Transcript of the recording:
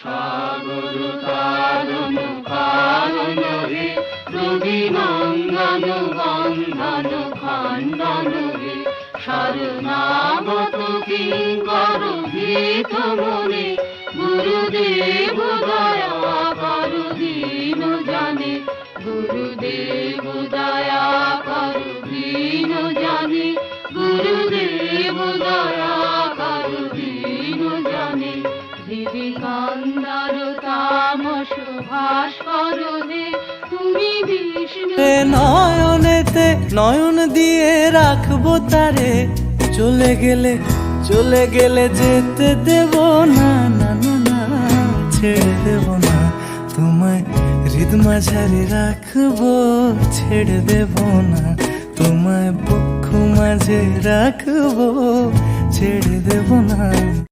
সাগর তারণ কারণ হে, রবি নন্দন বন্ধন খণ্ডন হে, শরণাগত কিঙ্কর ভীত মনে, গুরুদেব দয়া করু দীন জানে, গুরুদেব দয়া করু দীন জানে, গুরুদেব দয়া করু দীন জানে। দিদি কান্দার তামস ভাস্কর হে, তুমি বিষ্ণু নয়নেতে নয়ন দিয়ে রাখবো তারে, চলে গেলে যেতে দেব না, না না না ছেড়ে দেব না তোমায়, হৃদ মাঝারে রাখবো ছেড়ে দেব না তোমায়, বক্ষ মাঝে রাখবো ছেড়ে দেব না।